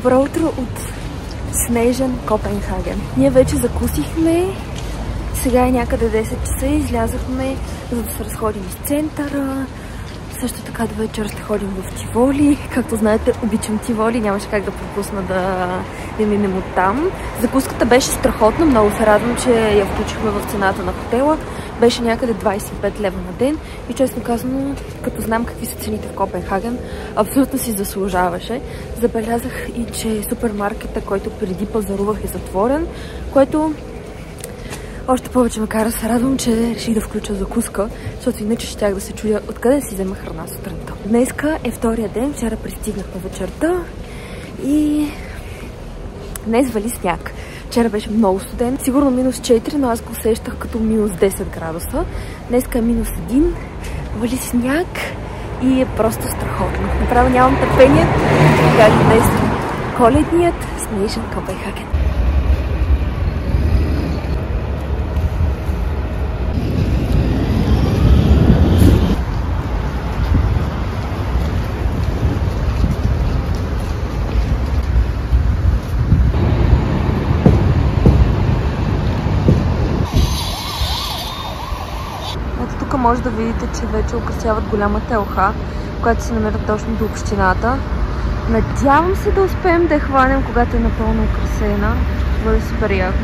Добро утро от снежен Копенхаген. Ние вече закусихме. Сега е някъде 10 часа и излязахме, за да се разходим из центъра. Също така до вечер ще ходим в Тиволи. Както знаете, обичам Тиволи. Нямаше как да пропусна да минем оттам. Закуската беше страхотна. Много се радвам, че я включихме в цената на хотела. Беше някъде 25 лева на ден. И честно казано, като знам какви са цените в Копенхаген, абсолютно си заслужаваше. Забелязах и, че супермаркета, който преди пазарувах, е затворен, което още повече ме кара да се радвам, че реших да включа закуска, защото иначе щях да се чудя откъде да си взема храна сутринта. Днеска е втория ден, вчера пристигнахме вечерта и днес вали сняг. Вчера беше много студен, сигурно минус 4, но аз го усещах като минус 10 градуса. Днеска е минус 1, вали сняг и е просто страхотно. Направо нямам търпение да кажа днес коледният снежен Копенхаген. Тук може да видите, че вече украсяват голяма телха, която се намира точно до общината. Надявам се да успеем да я хванем, когато е напълно украсена. Бъде супер яко.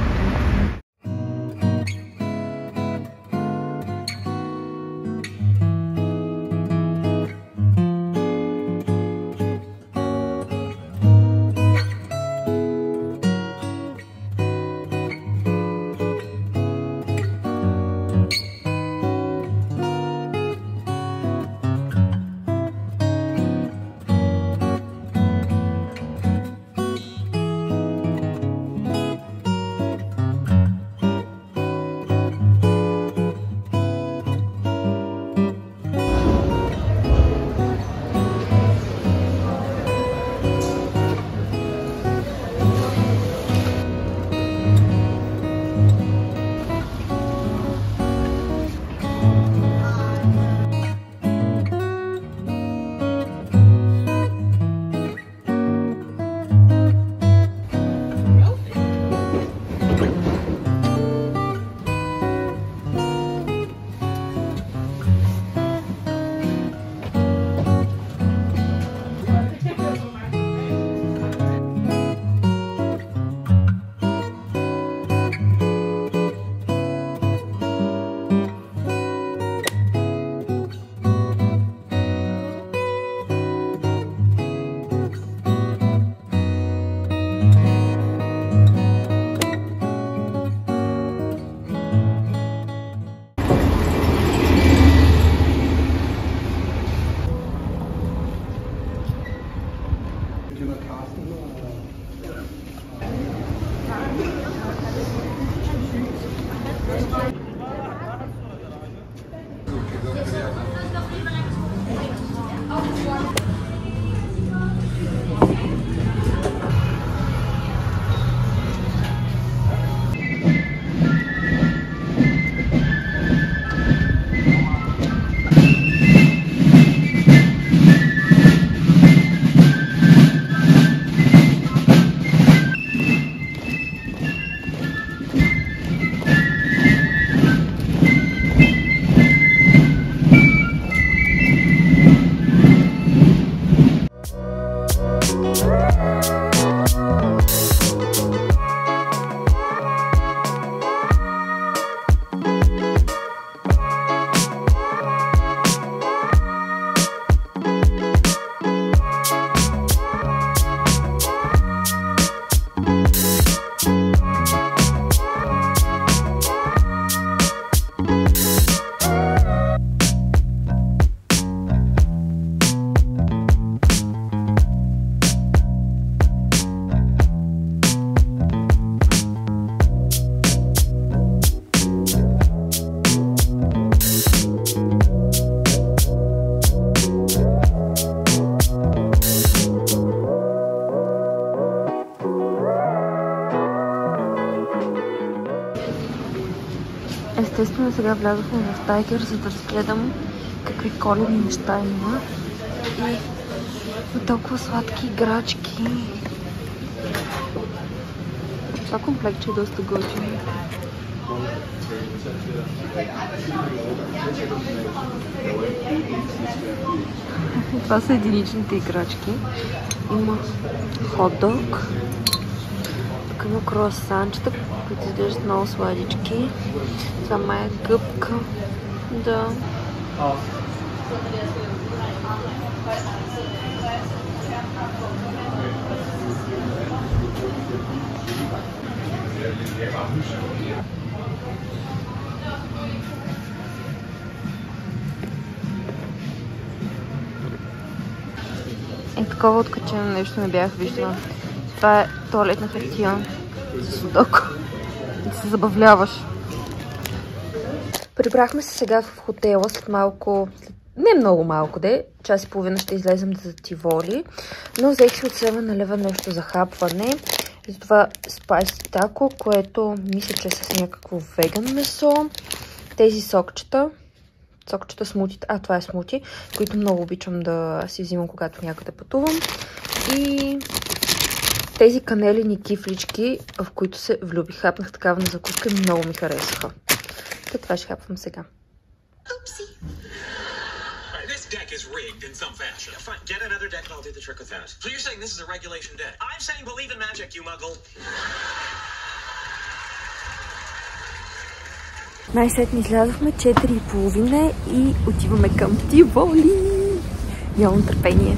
Естествено, сега влязохме в Тайгър, за да разгледам какви коледни неща има. И толкова сладки играчки Това комплектче е доста готино. Това са единичните играчки. Има хот-дог. Тук има круасанчета, които изглеждат много сладички. Това май е гъбка. Да. Такова откачено нещо не бях виждала. Това е туалетна хартия за судоко. Да се забавляваш. Прибрахме се сега в хотела след малко, не много малко, час и половина ще излезем за Тиволи, но взех си от 7-Eleven нещо за хапване. Затова спайси тако, което мисля, че е с някакво веган месо. Тези сокчета смути, това е смути, които много обичам да си взимам, когато някъде пътувам. И тези канелени кифлички, в които се влюбих. Хапнах такава на закуска и много ми харесаха. Това ще хапвам сега. Deck is rigged in some fashion. Yeah, fine. Get another deck and I'll do the trick with that. So you're saying this is a regulation deck? I'm saying believe in magic, you muggle. Най-сетне излязохме 4:30 и отиваме към Тиволи. Нямам търпение.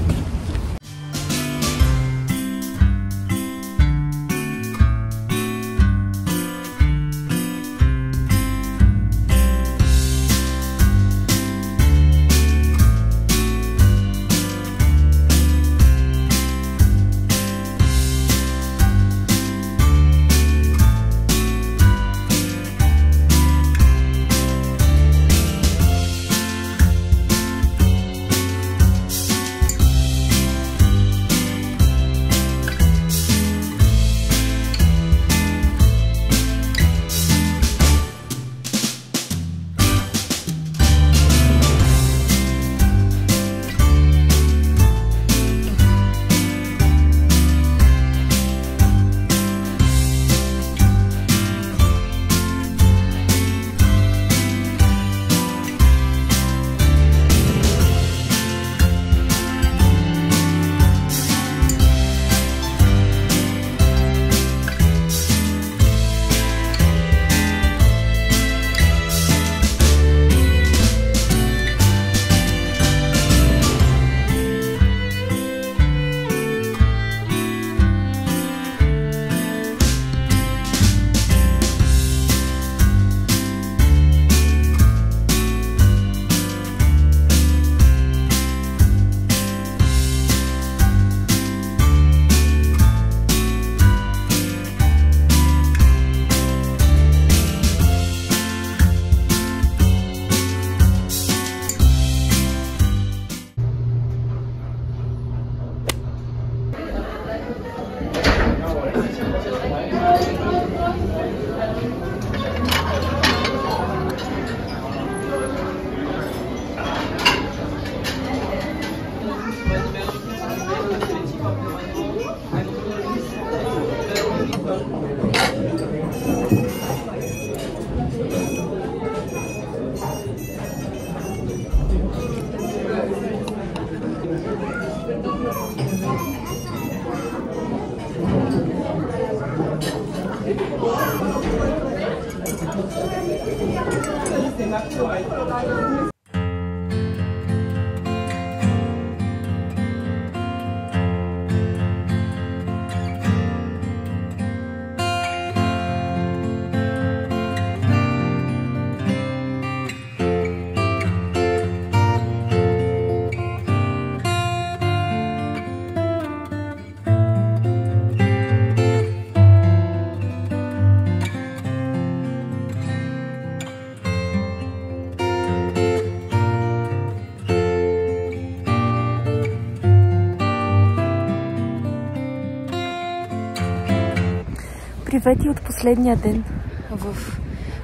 Привети от последния ден в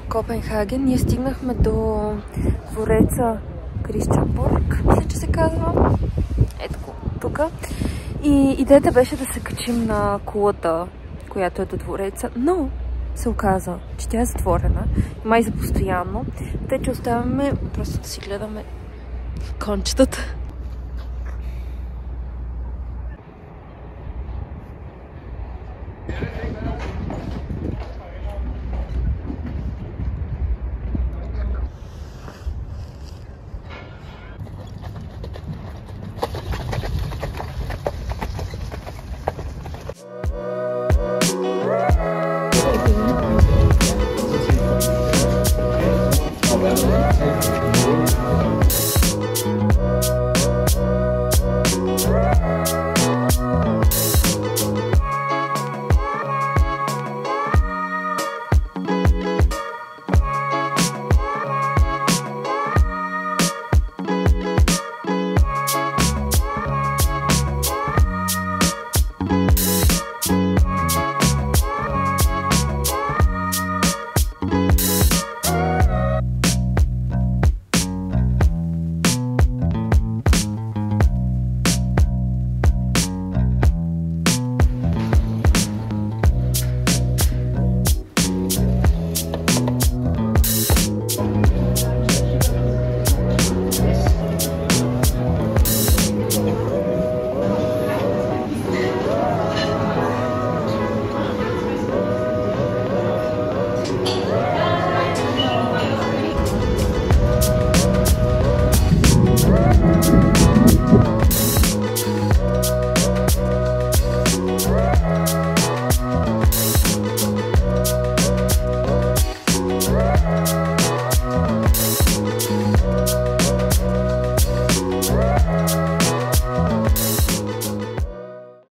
Копенхаген. Ние стигнахме до двореца Крисченбург, мисля, че се казва. Ето тук. И идеята беше да се качим на колата, която е до двореца, но се оказа, че тя е затворена. Май за постоянно. Те, че оставяме просто да си гледаме кончетата.